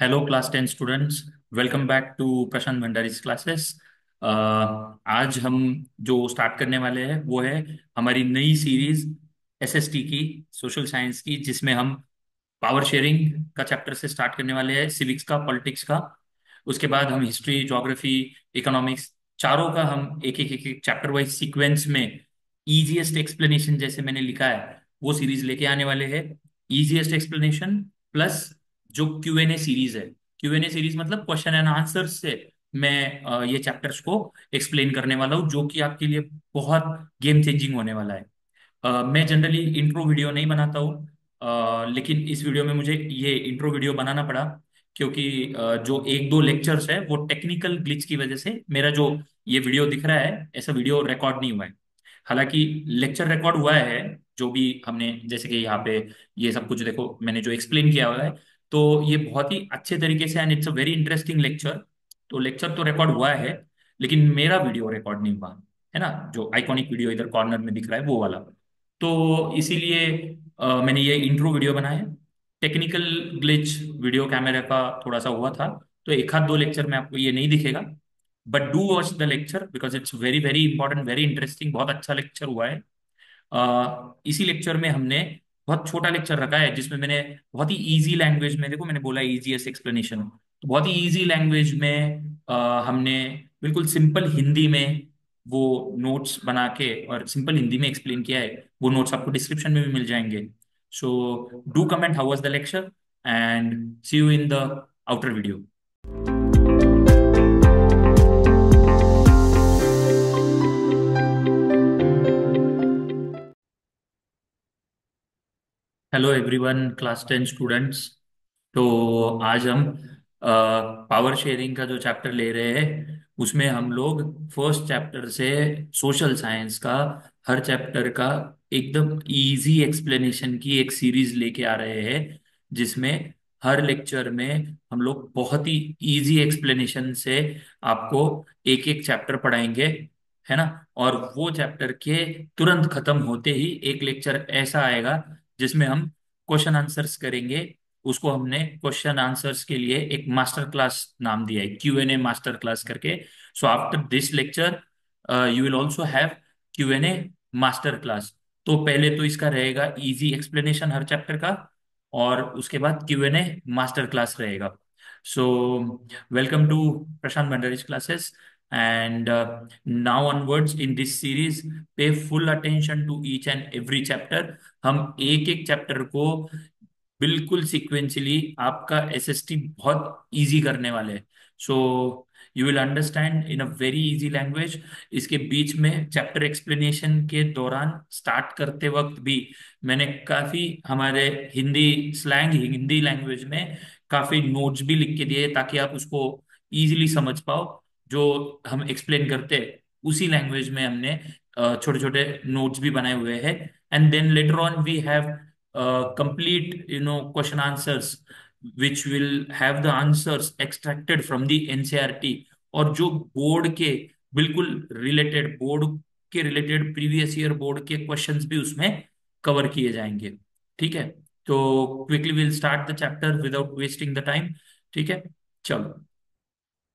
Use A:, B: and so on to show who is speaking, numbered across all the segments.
A: Hello class 10 students. Welcome back to Prashant Bhandari's classes. आज हम जो स्टार्ट करने वाले हैं वो है हमारी नई सीरीज एसएसटी की, सोशल साइंस की, जिसमें हम पावर शेयरिंग का चैप्टर से स्टार्ट करने वाले हैं, सिविक्स का, पॉलिटिक्स का। उसके बाद हम हिस्ट्री, ज्योग्राफी, इकोनॉमिक्स, चारों का हम एक एक चैप्टर वाइज सीक्वेंस में इजीएस्ट एक्सप्लेनेशन, जैसे मैंने लिखा है, वो सीरीज लेके आने वाले हैं। इजीएस्ट एक्सप्लेनेशन प्लस जो क्यूएनए सीरीज है। क्यूएनए सीरीज मतलब क्वेश्चन एंड आंसर से मैं ये चैप्टर्स को एक्सप्लेन करने वाला हूँ, जो कि आपके लिए बहुत गेम चेंजिंग होने वाला है। मैं जनरली इंट्रो वीडियो नहीं बनाता हूँ, लेकिन इस वीडियो में मुझे ये इंट्रो वीडियो बनाना पड़ा क्योंकि जो एक दो लेक्चर्स है वो टेक्निकल ग्लिच की वजह से मेरा जो ये वीडियो दिख रहा है, ऐसा वीडियो रिकॉर्ड नहीं हुआ है। हालांकि लेक्चर रिकॉर्ड हुआ है, जो भी हमने, जैसे कि यहाँ पे ये सब कुछ देखो मैंने जो एक्सप्लेन किया हुआ है, तो ये बहुत ही अच्छे तरीके से, and it's a very interesting lecture. तो लेक्चर तो रिकॉर्ड हुआ है, लेकिन मेरा वीडियो रिकॉर्ड नहीं हुआ है ना। जो आइकॉनिक वीडियो इधर कॉर्नर में दिख रहा है वो वाला। तो इसीलिए मैंने ये इंट्रो वीडियो बनाया है। टेक्निकल ग्लिच वीडियो कैमरा का थोड़ा सा हुआ था, तो एक आध दो लेक्चर में आपको ये नहीं दिखेगा। But do watch the lecture because it's very very important, very interesting, बहुत अच्छा लेक्चर हुआ है। इसी लेक्चर में हमने बहुत छोटा लेक्चर रखा है, जिसमें मैंने बहुत ही इजी लैंग्वेज में, देखो मैंने बोला इजीएस्ट एक्सप्लेनेशन, तो बहुत ही इजी लैंग्वेज में हमने बिल्कुल सिंपल हिंदी में वो नोट्स बना के और सिंपल हिंदी में एक्सप्लेन किया है। वो नोट्स आपको डिस्क्रिप्शन में भी मिल जाएंगे। So do comment how was the lecture and see you in the other video. Hello everyone, class 10 students. तो आज हम पावर शेयरिंग का जो चैप्टर ले रहे हैं, उसमें हम लोग फर्स्ट चैप्टर से सोशल साइंस का हर चैप्टर का एकदम इजी एक्सप्लेनेशन की एक सीरीज लेके आ रहे हैं, जिसमें हर लेक्चर में हम लोग बहुत ही इजी एक्सप्लेनेशन से आपको एक एक चैप्टर पढ़ाएंगे, है ना। और वो चैप्टर के तुरंत खत्म होते ही एक लेक्चर ऐसा आएगा जिसमें हम क्वेश्चन आंसर्स करेंगे। उसको हमने क्वेश्चन आंसर्स के लिए एक मास्टर क्लास नाम दिया है, क्यूएनए मास्टर क्लास करके। So after this lecture you will also have Q&A master class. तो पहले तो इसका रहेगा इजी एक्सप्लेनेशन हर चैप्टर का, और उसके बाद क्यूएनए मास्टर क्लास रहेगा। So welcome to Prashant Bhandari's classes, and now onwards in this series, pay full attention to each and every chapter। हम एक एक चैप्टर को बिल्कुल सिक्वेंशली आपका एसएसटी बहुत इजी करने वाले हैं। So you will understand in a very easy language. इसके बीच में चैप्टर एक्सप्लेनेशन के दौरान स्टार्ट करते वक्त भी मैंने काफी हमारे हिंदी स्लैंग, हिंदी लैंग्वेज में काफी नोट्स भी लिख के दिए, ताकि आप उसको इजीली समझ पाओ। जो हम एक्सप्लेन करते हैं उसी लैंग्वेज में हमने छोटे छोटे नोट्स भी बनाए हुए हैं। And then later on we have complete question answers, which will have the answers extracted from the NCERT, और जो बोर्ड के बिल्कुल रिलेटेड, बोर्ड के रिलेटेड प्रीवियस ईयर बोर्ड के क्वेश्चंस भी उसमें कवर किए जाएंगे। ठीक है, तो quickly will start the chapter without wasting the time. ठीक है, चलो।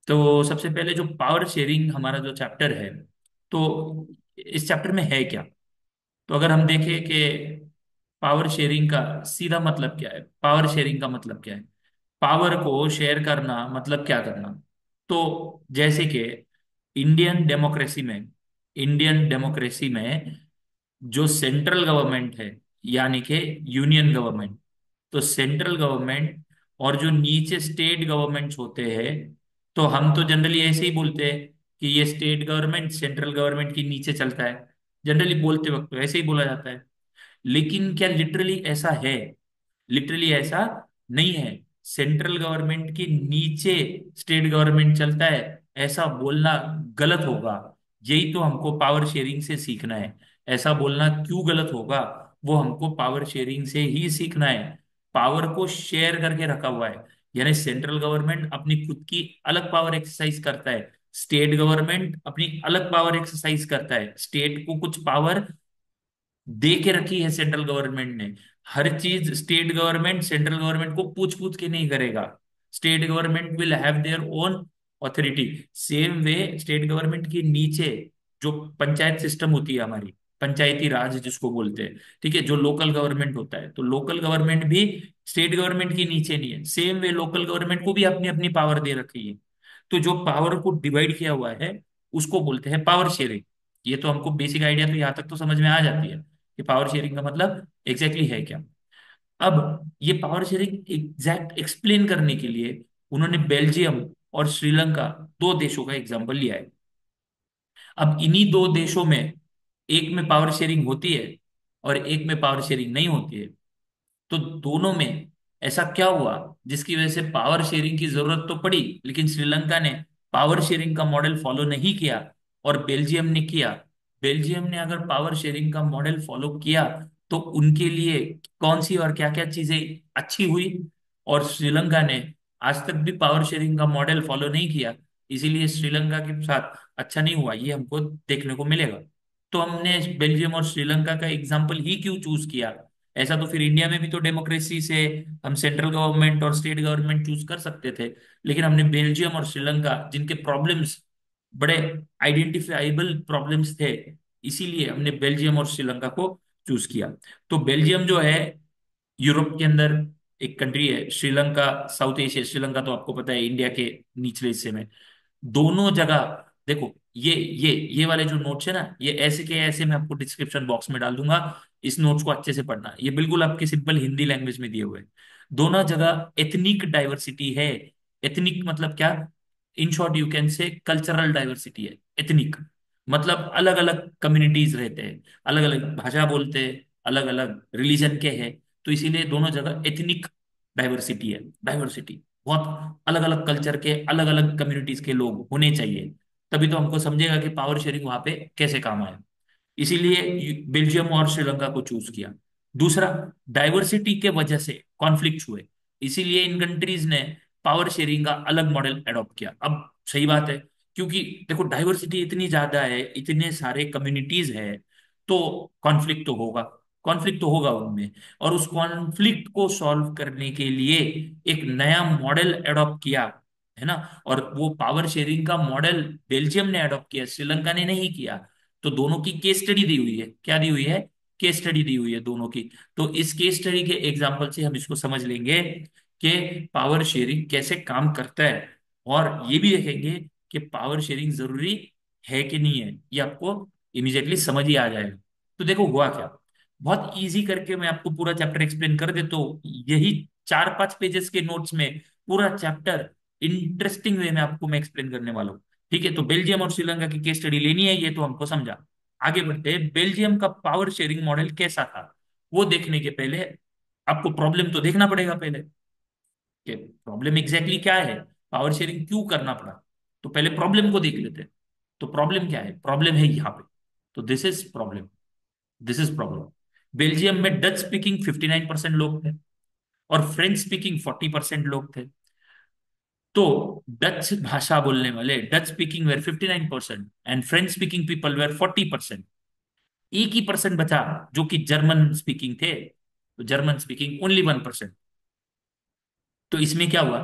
A: तो सबसे पहले जो पावर शेयरिंग हमारा जो चैप्टर है, तो इस चैप्टर में है क्या। तो अगर हम देखें कि पावर शेयरिंग का सीधा मतलब क्या है, पावर शेयरिंग का मतलब क्या है, पावर को शेयर करना मतलब क्या करना। तो जैसे कि इंडियन डेमोक्रेसी में इंडियन डेमोक्रेसी में जो सेंट्रल गवर्नमेंट है, यानी कि यूनियन गवर्नमेंट, तो सेंट्रल गवर्नमेंट और जो नीचे स्टेट गवर्नमेंट्स होते हैं, तो हम तो जनरली ऐसे ही बोलते हैं कि ये स्टेट गवर्नमेंट सेंट्रल गवर्नमेंट के नीचे चलता है। जनरली बोलते वक्त तो ऐसे ही बोला जाता है, लेकिन क्या लिटरली ऐसा है? लिटरली ऐसा नहीं है। सेंट्रल गवर्नमेंट के नीचे स्टेट गवर्नमेंट चलता है, ऐसा बोलना गलत होगा। यही तो हमको पावर शेयरिंग से सीखना है। ऐसा बोलना क्यों गलत होगा, वो हमको पावर शेयरिंग से ही सीखना है। पावर को शेयर करके रखा हुआ है, यानी सेंट्रल गवर्नमेंट अपनी खुद की अलग पावर एक्सरसाइज करता है, स्टेट गवर्नमेंट अपनी अलग पावर एक्सरसाइज करता है। स्टेट को कुछ पावर दे के रखी है सेंट्रल गवर्नमेंट ने। हर चीज स्टेट गवर्नमेंट सेंट्रल गवर्नमेंट को पूछ पूछ के नहीं करेगा। State government will have their own authority. Same way state government के नीचे जो पंचायत सिस्टम होती है हमारी, पंचायती राज जिसको बोलते हैं, ठीक है, जो लोकल गवर्नमेंट होता है, तो लोकल गवर्नमेंट भी स्टेट गवर्नमेंट के नीचे नहीं है। सेम वे लोकल गवर्नमेंट को भी अपनी अपनी पावर दे रखी है। तो जो पावर को डिवाइड किया हुआ है उसको बोलते हैं पावर शेयरिंग। ये तो हमको बेसिक आइडिया तो यहाँ तक तो समझ में आ जाती है कि पावर शेयरिंग का मतलब एग्जैक्टली है क्या। अब ये पावर शेयरिंग एग्जैक्ट एक्सप्लेन करने के लिए उन्होंने बेल्जियम और श्रीलंका, दो देशों का एग्जांपल लिया है। अब इन्हीं दो देशों में एक में पावर शेयरिंग होती है और एक में पावर शेयरिंग नहीं होती है। तो दोनों में ऐसा क्या हुआ जिसकी वजह से पावर शेयरिंग की जरूरत तो पड़ी, लेकिन श्रीलंका ने पावर शेयरिंग का मॉडल फॉलो नहीं किया और बेल्जियम ने किया। बेल्जियम ने अगर पावर शेयरिंग का मॉडल फॉलो किया तो उनके लिए कौन सी और क्या क्या चीजें अच्छी हुई, और श्रीलंका ने आज तक भी पावर शेयरिंग का मॉडल फॉलो नहीं किया, इसीलिए श्रीलंका के साथ अच्छा नहीं हुआ, ये हमको देखने को मिलेगा। तो हमने बेल्जियम और श्रीलंका का एग्जाम्पल ही क्यों चूज किया? ऐसा तो फिर इंडिया में भी तो डेमोक्रेसी से हम सेंट्रल गवर्नमेंट और स्टेट गवर्नमेंट चूज कर सकते थे, लेकिन हमने बेल्जियम और श्रीलंका जिनके प्रॉब्लम्स बड़े आइडेंटिफाइबल प्रॉब्लम्स थे, इसीलिए हमने बेल्जियम और श्रीलंका को चूज किया। तो बेल्जियम जो है यूरोप के अंदर एक कंट्री है, श्रीलंका साउथ एशिया, श्रीलंका तो आपको पता है इंडिया के निचले हिस्से में। दोनों जगह देखो, ये वाले जो नोट्स है ना, ये ऐसे के ऐसे मैं आपको डिस्क्रिप्शन बॉक्स में डाल दूंगा। इस नोट्स को अच्छे से पढ़ना, ये बिल्कुल आपके सिंपल हिंदी लैंग्वेज में दिए हुए हैं। दोनों जगह एथनिक डाइवर्सिटी है। एथनिक मतलब क्या? In short you can say cultural diversity है एथनिक। मतलब अलग अलग कम्युनिटीज रहते हैं, अलग अलग भाषा बोलते हैं, अलग अलग रिलीजन के हैं। तो इसीलिए दोनों जगह एथनिक डाइवर्सिटी है। डाइवर्सिटी बहुत अलग अलग कल्चर के, अलग अलग कम्युनिटीज के लोग होने चाहिए, तभी तो हमको समझेगा कि पावर शेयरिंग वहां पे कैसे काम आए। इसीलिए बेल्जियम और श्रीलंका को चूज किया। दूसरा, डाइवर्सिटी के वजह से कॉन्फ्लिक्ट हुए, इसीलिए इन कंट्रीज ने पावर शेयरिंग का अलग मॉडल एडॉप्ट किया। अब सही बात है, क्योंकि देखो डाइवर्सिटी इतनी ज्यादा है, इतने सारे कम्युनिटीज है, तो कॉन्फ्लिक्ट तो होगा। कॉन्फ्लिक्ट तो होगा उनमें, और उस कॉन्फ्लिक्ट को सॉल्व करने के लिए एक नया मॉडल एडॉप्ट किया, है ना। और वो पावर शेयरिंग का मॉडल बेल्जियम ने एडॉप्ट किया, श्रीलंका ने नहीं किया। तो दोनों की केस स्टडी दी हुई है, क्या दी हुई है? केस स्टडी दी हुई है दोनों की। तो इस केस स्टडी के एग्जांपल से हम इसको समझ लेंगे कि पावर शेयरिंग कैसे काम करता है, और ये भी देखेंगे कि पावर शेयरिंग जरूरी है कि नहीं है, ये आपको इमीडिएटली समझ ही आ जाएगा। तो देखो हुआ क्या, बहुत इजी करके मैं आपको पूरा चैप्टर एक्सप्लेन कर देता हूँ। यही 4-5 पेजेस के नोट्स में पूरा चैप्टर इंटरेस्टिंग वे में आपको मैं एक्सप्लेन करने वाला हूँ। ठीक है, तो बेल्जियम और श्रीलंका की केस स्टडी लेनी है, ये तो हमको समझा। आगे बढ़ते हैं, बेल्जियम का पावर शेयरिंग मॉडल कैसा था वो देखने के पहले आपको प्रॉब्लम तो देखना पड़ेगा पहले, कि प्रॉब्लम एग्जैक्टली क्या है, पावर शेयरिंग क्यों करना पड़ा। तो पहले प्रॉब्लम को देख लेते हैं। तो प्रॉब्लम क्या है? प्रॉब्लम है यहाँ पे। तो this is problem, this is problem. Belgium में डच स्पीकिंग 59% लोग थे और फ्रेंच स्पीकिंग 40% लोग थे। तो डच भाषा बोलने वाले, Dutch speaking were 59% and French speaking people were 40%। एक ही परसेंट बचा जो कि जर्मन स्पीकिंग थे, तो जर्मन स्पीकिंग ओनली 1%। तो इसमें क्या हुआ,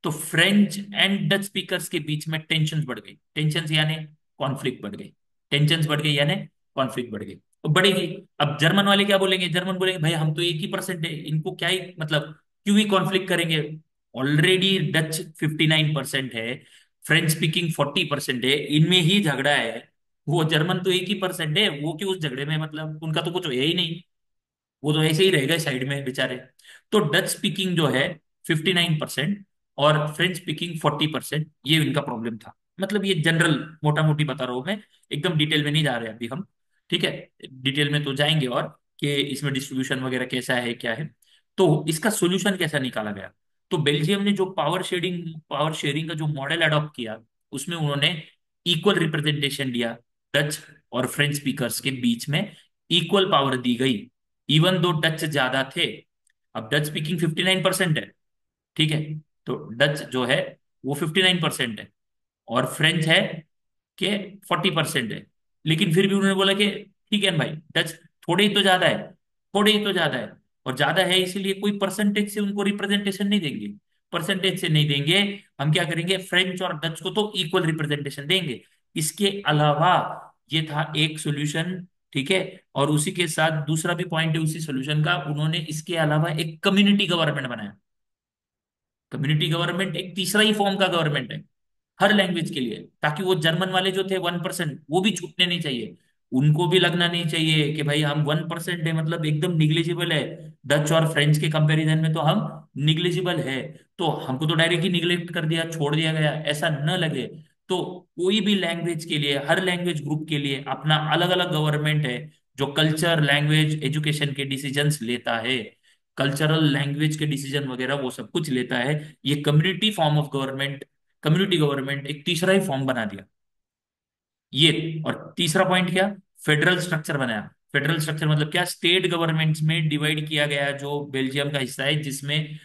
A: तो फ्रेंच एंड डच स्पीकर्स के बीच में टेंशन बढ़ गई। टेंशन यानी कॉन्फ्लिक्ट बढ़ गई। टेंशन बढ़ गई यानी कॉन्फ्लिक्ट बढ़ गई, तो बढ़ेगी। अब जर्मन वाले क्या बोलेंगे? जर्मन बोलेंगे भाई हम तो एक ही परसेंट है, इनको क्या ही मतलब, क्यों ही कॉन्फ्लिक्ट करेंगे। ऑलरेडी डच 59% है, फ्रेंच स्पीकिंग 40% है, इनमें ही झगड़ा है। वो जर्मन तो एक ही परसेंट है, वो क्यों उस झगड़े में, मतलब उनका तो कुछ है ही नहीं, वो तो ऐसे ही रहेगा साइड में बेचारे। तो डच स्पीकिंग जो है 59% और फ्रेंच स्पीकिंग 40%, ये इनका प्रॉब्लम था। मतलब ये जनरल मोटा मोटी बता रहा हूं मैं, एकदम डिटेल में नहीं जा रहे अभी हम। ठीक है, डिटेल में तो जाएंगे, और कि इसमें डिस्ट्रीब्यूशन वगैरह कैसा है क्या है। तो इसका सोल्यूशन कैसा निकाला गया? तो बेल्जियम ने जो पावर शेयरिंग का जो मॉडल अडॉप्ट किया, उसमें उन्होंने इक्वल रिप्रेजेंटेशन दिया। डच और फ्रेंच स्पीकर्स के बीच में इक्वल पावर दी गई, इवन दो डच ज्यादा थे। अब डच स्पीकिंग 59% है, ठीक है, तो डच जो है वो 59% है, और फ्रेंच है कि 40% है। लेकिन फिर भी उन्होंने बोला कि ठीक है ना भाई, डच थोड़े ही तो ज्यादा है, थोड़े ही तो ज्यादा है, और ज्यादा है इसीलिए कोई परसेंटेज से उनको रिप्रेजेंटेशन नहीं देंगे। परसेंटेज से नहीं देंगे, हम क्या करेंगे, फ्रेंच और डच को तो इक्वल रिप्रेजेंटेशन देंगे। इसके अलावा ये था एक सॉल्यूशन, ठीक है। और उसी के साथ दूसरा भी पॉइंट है उसी सॉल्यूशन का, उन्होंने इसके अलावा एक कम्युनिटी गवर्नमेंट बनाया। कम्युनिटी गवर्नमेंट एक तीसरा ही फॉर्म का गवर्नमेंट है हर लैंग्वेज के लिए, ताकि वो जर्मन वाले जो थे 1% वो भी छूटने नहीं चाहिए। उनको भी लगना नहीं चाहिए कि भाई हम 1% है मतलब एकदम निग्लिजिबल है, डच और फ्रेंच के कंपैरिजन में तो हम निग्लिजिबल है, तो हमको तो डायरेक्ट ही निग्लेक्ट कर दिया, छोड़ दिया गया, ऐसा न लगे। तो कोई भी लैंग्वेज के लिए, हर लैंग्वेज ग्रुप के लिए अपना अलग अलग गवर्नमेंट है, जो कल्चर, लैंग्वेज, एजुकेशन के डिसीजंस लेता है, कल्चरल लैंग्वेज के डिसीजन वगैरह वो सब कुछ लेता है। ये community form of government, community government एक तीसरा ही फॉर्म बना दिया ये। और तीसरा पॉइंट क्या, फेडरल स्ट्रक्चर बनाया। फेडरल स्ट्रक्चर मतलब क्या, स्टेट गवर्नमेंट्स में डिवाइड किया गया जो बेल्जियम का हिस्सा है, जिसमें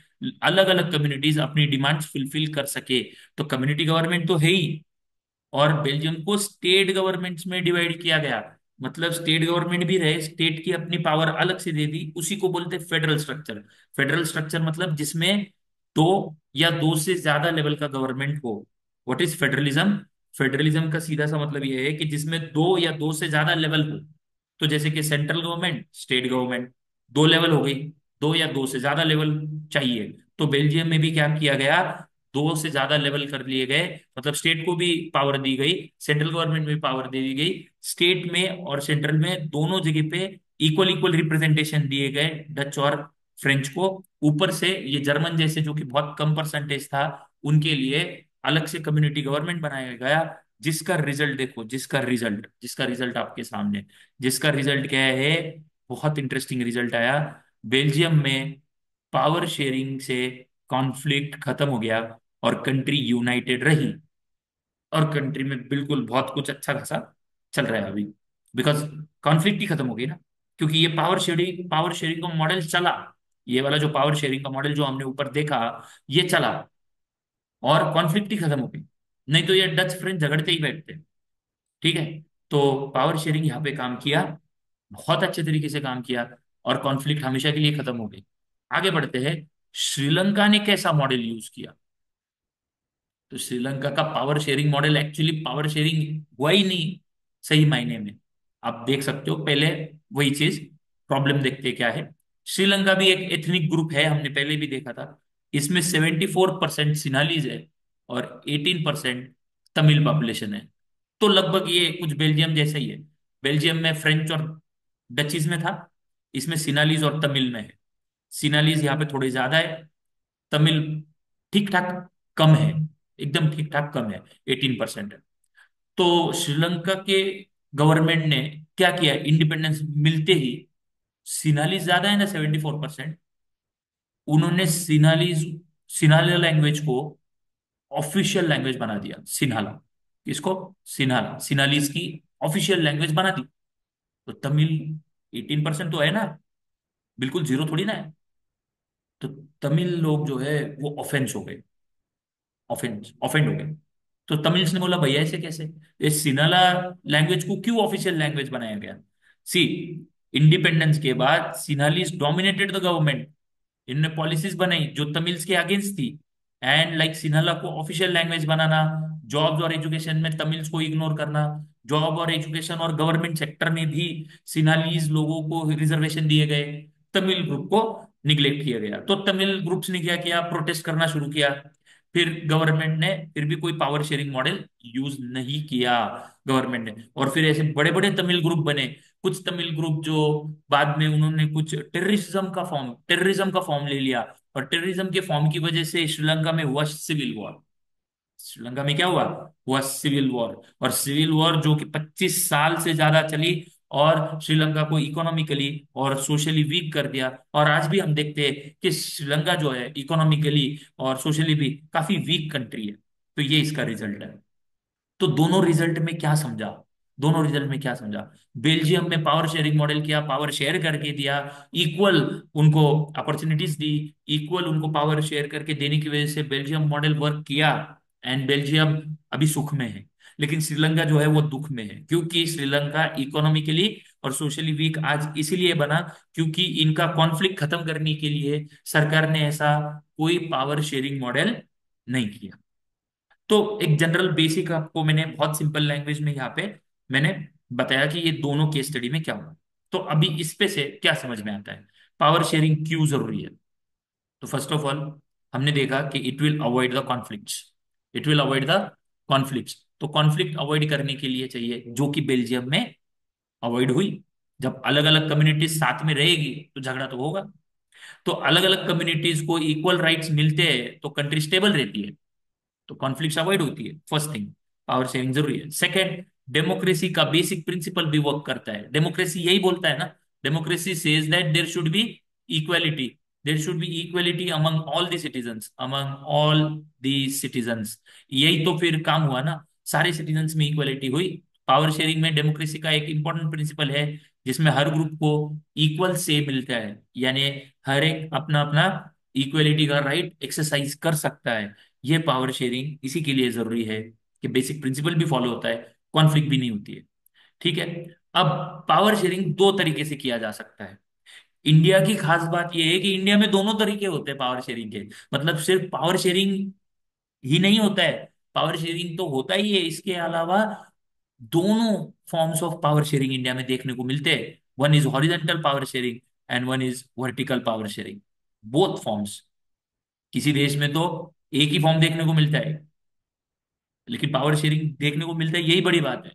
A: अलग अलग कम्युनिटीज अपनी डिमांड्स फुलफिल कर सके। तो कम्युनिटी गवर्नमेंट तो है ही, और बेल्जियम को स्टेट गवर्नमेंट्स में डिवाइड किया गया, मतलब स्टेट गवर्नमेंट भी रहे, स्टेट की अपनी पावर अलग से दे दी, उसी को बोलते हैं फेडरल स्ट्रक्चर। फेडरल स्ट्रक्चर मतलब जिसमें दो या दो से ज्यादा लेवल का गवर्नमेंट हो। What is federalism? फेडरलिज्म का सीधा सा मतलब यह है कि जिसमें दो या दो से ज्यादा लेवल हो। तो जैसे कि सेंट्रल गवर्नमेंट, स्टेट गवर्नमेंट, दो लेवल हो गई, दो या दो से ज्यादा लेवल चाहिए। तो बेल्जियम में भी क्या किया गया, दो से ज्यादा लेवल कर लिए गए, मतलब स्टेट को भी पावर दी गई, सेंट्रल गवर्नमेंट में भी पावर दे दी गई, स्टेट में और सेंट्रल में दोनों जगह पे इक्वल इक्वल रिप्रेजेंटेशन दिए गए डच और फ्रेंच को। ऊपर से ये जर्मन जैसे जो कि बहुत कम परसेंटेज था, उनके लिए अलग से कम्युनिटी गवर्नमेंट बनाया गया। जिसका रिजल्ट देखो, जिसका रिजल्ट आपके सामने, जिसका रिजल्ट क्या है, बहुत इंटरेस्टिंग रिजल्ट आया। बेल्जियम में पावर शेयरिंग से कॉन्फ्लिक्ट खत्म हो गया और कंट्री यूनाइटेड रही। और कंट्री में बिल्कुल बहुत कुछ अच्छा खासा चल रहा है अभी, बिकॉज कॉन्फ्लिक्ट ही खत्म हो गई ना। क्योंकि ये पावर शेयरिंग का मॉडल चला, ये वाला जो पावर शेयरिंग का मॉडल जो हमने ऊपर देखा, ये चला और कॉन्फ्लिक्ट ही खत्म हो गई। नहीं तो ये डच फ्रेंच झगड़ते ही बैठते, ठीक है। तो पावर शेयरिंग यहाँ पे काम किया, बहुत अच्छे तरीके से काम किया, और कॉन्फ्लिक्ट हमेशा के लिए खत्म हो गई। आगे बढ़ते हैं, श्रीलंका ने कैसा मॉडल यूज किया। तो श्रीलंका का power sharing model actually power sharing हुआ ही नहीं सही मायने में। आप देख सकते हो, पहले वही चीज, प्रॉब्लम देखते हैं क्या है। श्रीलंका भी एक एथनिक ग्रुप है, हमने पहले भी देखा था। इसमें 74% सिनालीज है और 18% तमिल पॉपुलेशन है। तो लगभग ये कुछ बेल्जियम जैसा ही है। बेल्जियम में फ्रेंच और डचीज में था, इसमें सिनालीज और तमिल में है। सिनालीज यहाँ पे थोड़े ज्यादा है, तमिल ठीक ठाक कम है, एकदम ठीक ठाक कम है, 18% है। तो श्रीलंका के गवर्नमेंट ने क्या किया, इंडिपेंडेंस मिलते ही, सिनाली ज्यादा है ना 74%, उन्होंने सिनाला लैंग्वेज को ऑफिशियल लैंग्वेज बना दिया। सिन्हाला, किसको, सिन्हाला, सिनालीज की ऑफिशियल लैंग्वेज बना दी। तो तमिल 18% तो है ना, बिल्कुल जीरो थोड़ी ना है। तो तमिल लोग जो है वो ऑफेंस हो गए, ऑफेंड हो गए। तो तमिल्स ने बोला भैया ऐसे कैसे, ये सिनाला लैंग्वेज को क्यों ऑफिशियल लैंग्वेज बनाया गया। सी, इंडिपेंडेंस के बाद सिनालीज डोमिनेटेड द गवर्नमेंट, इनने पॉलिसीज बनाई जो तमिल्स के अगेंस्ट थी। एंड लाइक सिन्हाला को ऑफिशियल लैंग्वेज बनाना, जॉब्स और एजुकेशन में तमिल्स को इग्नोर करना, जॉब और एजुकेशन और गवर्नमेंट सेक्टर में भी सिनालीज लोगों को रिजर्वेशन दिए गए, तमिल ग्रुप को निग्लेक्ट किया गया। तो तमिल ग्रुप्स ने क्या किया, प्रोटेस्ट करना शुरू किया। फिर गवर्नमेंट ने फिर भी कोई पावर शेयरिंग मॉडल यूज नहीं किया गवर्नमेंट ने, और फिर ऐसे बड़े बड़े तमिल ग्रुप बने। कुछ तमिल ग्रुप जो बाद में उन्होंने कुछ टेररिज्म का फॉर्म ले लिया, और टेररिज्म के फॉर्म की वजह से श्रीलंका में हुआ सिविल वॉर। श्रीलंका में क्या हुआ, हुआ सिविल वॉर। और सिविल वॉर जो कि 25 साल से ज्यादा चली, और श्रीलंका को इकोनॉमिकली और सोशली वीक कर दिया। और आज भी हम देखते हैं कि श्रीलंका जो है इकोनॉमिकली और सोशली भी काफी वीक कंट्री है। तो ये इसका रिजल्ट है। तो दोनों रिजल्ट में क्या समझा, बेल्जियम में पावर शेयरिंग मॉडल किया, पावर शेयर करके दिया, इक्वल उनको अपॉर्चुनिटीज दी, इक्वल उनको पावर शेयर करके देने की वजह से बेल्जियम मॉडल वर्क किया, एंड बेल्जियम अभी सुख में है। लेकिन श्रीलंका जो है वो दुख में है, क्योंकि श्रीलंका इकोनॉमिकली और सोशली वीक आज इसीलिए बना क्योंकि इनका कॉन्फ्लिक्ट खत्म करने के लिए सरकार ने ऐसा कोई पावर शेयरिंग मॉडल नहीं किया। तो एक जनरल बेसिक आपको मैंने बहुत सिंपल लैंग्वेज में यहाँ पे मैंने बताया कि ये दोनों केस स्टडी में क्या हुआ। तो अभी इस पे से क्या समझ में आता है, पावर शेयरिंग क्यों जरूरी है। तो फर्स्ट ऑफ ऑल हमने देखा कि it will avoid the conflicts, it will avoid the conflicts. तो कॉन्फ्लिक्ट अवॉइड करने के लिए चाहिए, जो कि बेल्जियम में अवॉइड हुई। जब अलग अलग कम्युनिटीज साथ में रहेगी तो झगड़ा तो होगा। तो अलग अलग कम्युनिटीज को इक्वल राइट्स मिलते हैं तो कंट्री स्टेबल रहती है, तो कॉन्फ्लिक्ट अवॉइड होती है। फर्स्ट थिंग, पावर शेयरिंग जरूरी है। सेकंड, डेमोक्रेसी का बेसिक प्रिंसिपल भी वर्क करता है। डेमोक्रेसी यही बोलता है ना, democracy says that there should be equality, there should be equality among all the citizens, among all the citizens. यही तो फिर काम हुआ ना, सारे सिटीजन्स में इक्वालिटी हुई। पावर शेयरिंग में डेमोक्रेसी का एक इंपॉर्टेंट प्रिंसिपल है जिसमें हर ग्रुप को इक्वल से मिलता है, यानी हर एक अपना अपना इक्वालिटी का राइट एक्सरसाइज कर सकता है। ये पावर शेयरिंग इसी के लिए जरूरी है कि बेसिक प्रिंसिपल भी फॉलो होता है, कॉन्फ्लिक्ट भी नहीं होती है। ठीक है। अब पावर शेयरिंग दो तरीके से किया जा सकता है। इंडिया की खास बात यह है कि इंडिया में दोनों तरीके होते हैं पावर शेयरिंग के। मतलब सिर्फ पावर शेयरिंग ही नहीं होता है, पावर शेयरिंग तो होता ही है, इसके अलावा दोनों forms of power sharing India में देखने को मिलते हैं। One is horizontal power sharing and one is vertical power sharing, both forms. किसी देश में तो एक ही फॉर्म देखने को मिलता है, लेकिन पावर शेयरिंग देखने को मिलता है, यही बड़ी बात है।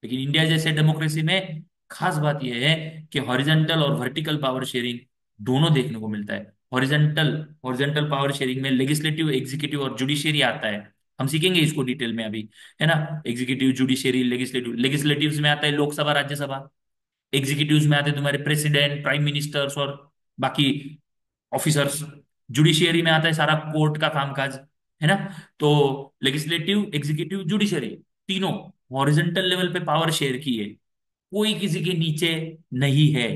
A: लेकिन इंडिया जैसे डेमोक्रेसी में खास बात यह है कि हॉरिजॉन्टल और वर्टिकल पावर शेयरिंग दोनों देखने को मिलता है। हॉरिजॉन्टल हॉरिजॉन्टल पावर शेयरिंग में लेजिस्लेटिव, एग्जीक्यूटिव और जुडिशियरी आता है। हम सीखेंगे इसको डिटेल में अभी, है ना। Executive, judiciary, legislative. लेजिस्लेटिव में आता है लोकसभा, राज्यसभा। एग्जीक्यूटिव में आते हैं तुम्हारे प्रेसिडेंट, प्राइम मिनिस्टर्स और बाकी ऑफिसर्स। जुडिशियरी में आता है सारा कोर्ट का कामकाज, है ना। तो लेजिस्लेटिव, एग्जीक्यूटिव, जुडिशियरी तीनों हॉरिजॉन्टल लेवल पे पावर शेयर की है, कोई किसी के नीचे नहीं है।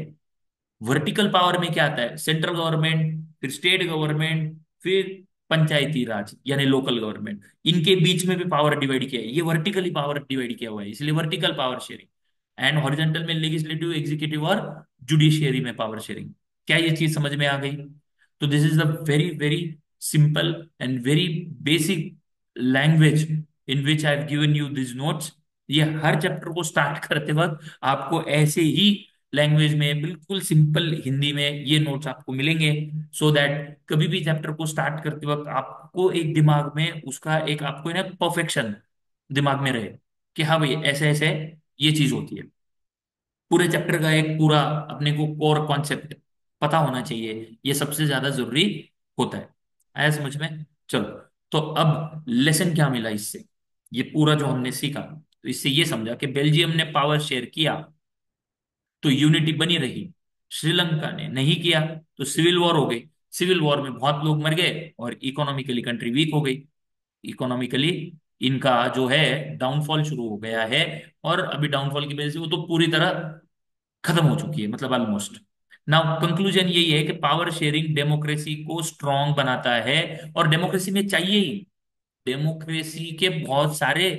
A: वर्टिकल पावर में क्या आता है, सेंट्रल गवर्नमेंट, फिर स्टेट गवर्नमेंट, फिर पंचायती राज यानी लोकल गवर्नमेंट, इनके बीच में भी पावर डिवाइड किया है। ये वर्टिकली पावर डिवाइड किया हुआ है, इसलिए vertical power sharing. And horizontal में लेजिस्लेटिव, एग्जीक्यूटिव और जुडिशियरी में पावर शेयरिंग। क्या ये चीज समझ में आ गई। तो this is the very very simple and very basic language in which I have given you this notes. ये हर चैप्टर को स्टार्ट करते वक्त आपको ऐसे ही लैंग्वेज में, बिल्कुल सिंपल हिंदी में ये नोट्स आपको मिलेंगे, सो दैट कभी भी चैप्टर को स्टार्ट करते वक्त आपको एक दिमाग में उसका एक आपको ना परफेक्शन दिमाग में रहे कि हाँ भाई ऐसे ऐसे ये चीज होती है। पूरे चैप्टर का एक पूरा अपने को कोर कॉन्सेप्ट पता होना चाहिए, ये सबसे ज्यादा जरूरी होता है। आया समझ में। चलो, तो अब लेसन क्या मिला इससे, ये पूरा जो हमने सीखा, तो इससे ये समझा कि बेल्जियम ने पावर शेयर किया तो यूनिटी बनी रही, श्रीलंका ने नहीं किया तो सिविल वॉर हो गई। सिविल वॉर में बहुत लोग मर गए और इकोनॉमिकली कंट्री वीक हो गई। इकोनॉमिकली इनका जो है डाउनफॉल शुरू हो गया है, और अभी डाउनफॉल की वजह से वो तो पूरी तरह खत्म हो चुकी है, मतलब ऑलमोस्ट। नाउ कंक्लूजन यही है कि पावर शेयरिंग डेमोक्रेसी को स्ट्रांग बनाता है, और डेमोक्रेसी में चाहिए ही। डेमोक्रेसी के बहुत सारे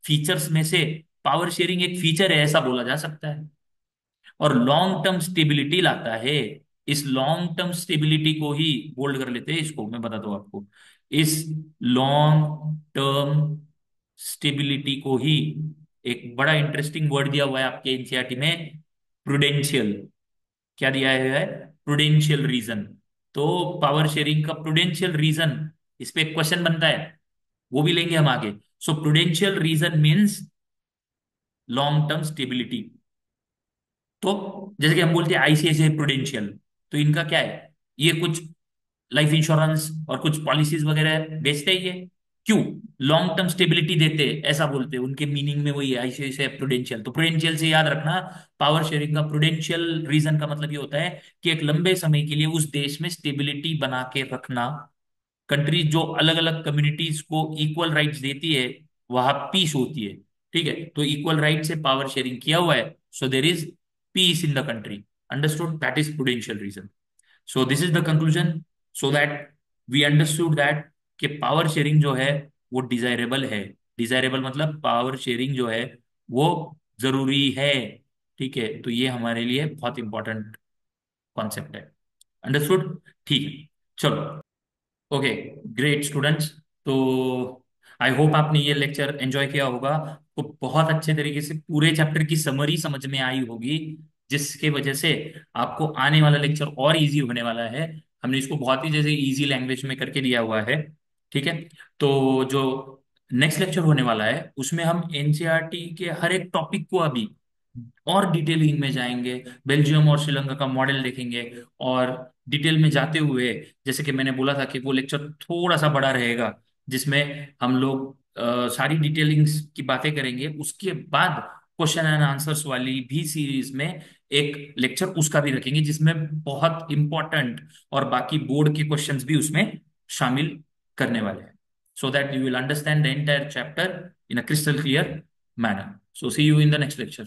A: फीचर्स में से पावर शेयरिंग एक फीचर है, ऐसा बोला जा सकता है। और लॉन्ग टर्म स्टेबिलिटी लाता है। इस लॉन्ग टर्म स्टेबिलिटी को ही बोल्ड कर लेते हैं, इसको मैं बताता हूं आपको। इस लॉन्ग टर्म स्टेबिलिटी को ही एक बड़ा इंटरेस्टिंग वर्ड दिया हुआ है आपके एनसीईआरटी में, प्रुडेंशियल। क्या दिया है, प्रुडेंशियल रीजन। तो पावर शेयरिंग का प्रुडेंशियल रीजन, इस पे एक क्वेश्चन बनता है, वो भी लेंगे हम आगे। So prudential reason means long term stability. तो जैसे कि हम बोलते हैं आईसीआईसीआई प्रुडेंशियल, तो इनका क्या है, ये कुछ लाइफ इंश्योरेंस और कुछ पॉलिसीज वगैरह बेचते ही है। क्यों, लॉन्ग टर्म स्टेबिलिटी देते हैं, ऐसा बोलते हैं, उनके मीनिंग में वही है आईसीआईसीआई प्रुडेंशियल। तो प्रुडेंशियल से याद रखना, पावर शेयरिंग का प्रुडेंशियल रीजन का मतलब ये होता है कि एक लंबे समय के लिए उस देश में स्टेबिलिटी बना के रखना। कंट्री जो अलग अलग कम्युनिटीज को इक्वल राइट्स देती है, वहां पीस होती है। ठीक है, तो इक्वल राइट से पावर शेयरिंग किया हुआ है, so there is peace in the country. Understood, that is prudential reason. So this is the conclusion, so that we understood that कि पावर शेयरिंग जो है वो डिजायरेबल है। डिजायरेबल मतलब पावर शेयरिंग जो है वो जरूरी है। ठीक है, तो ये हमारे लिए बहुत इंपॉर्टेंट कॉन्सेप्ट है। अंडरस्टूड? ठीक है, चलो। Okay, great students. तो आई होप आपने ये लेक्चर एंजॉय किया होगा, तो बहुत अच्छे तरीके से पूरे चैप्टर की समरी समझ में आई होगी, जिसके वजह से आपको आने वाला लेक्चर और इजी होने वाला है। हमने इसको बहुत ही जैसे इजी लैंग्वेज में करके दिया हुआ है। ठीक है, तो जो नेक्स्ट लेक्चर होने वाला है उसमें हम एनसीईआरटी के हर एक टॉपिक को अभी और डिटेलिंग में जाएंगे, बेल्जियम और श्रीलंका का मॉडल देखेंगे। और डिटेल में जाते हुए, जैसे कि मैंने बोला था कि वो लेक्चर थोड़ा सा बड़ा रहेगा, जिसमें हम लोग सारी डिटेलिंग्स की बातें करेंगे। उसके बाद क्वेश्चन एंड आंसर्स वाली भी सीरीज में एक लेक्चर उसका भी रखेंगे, जिसमें बहुत इंपॉर्टेंट और बाकी बोर्ड के क्वेश्चंस भी उसमें शामिल करने वाले हैं, so that you will understand the entire chapter in a crystal clear manner. So see you in the next lecture.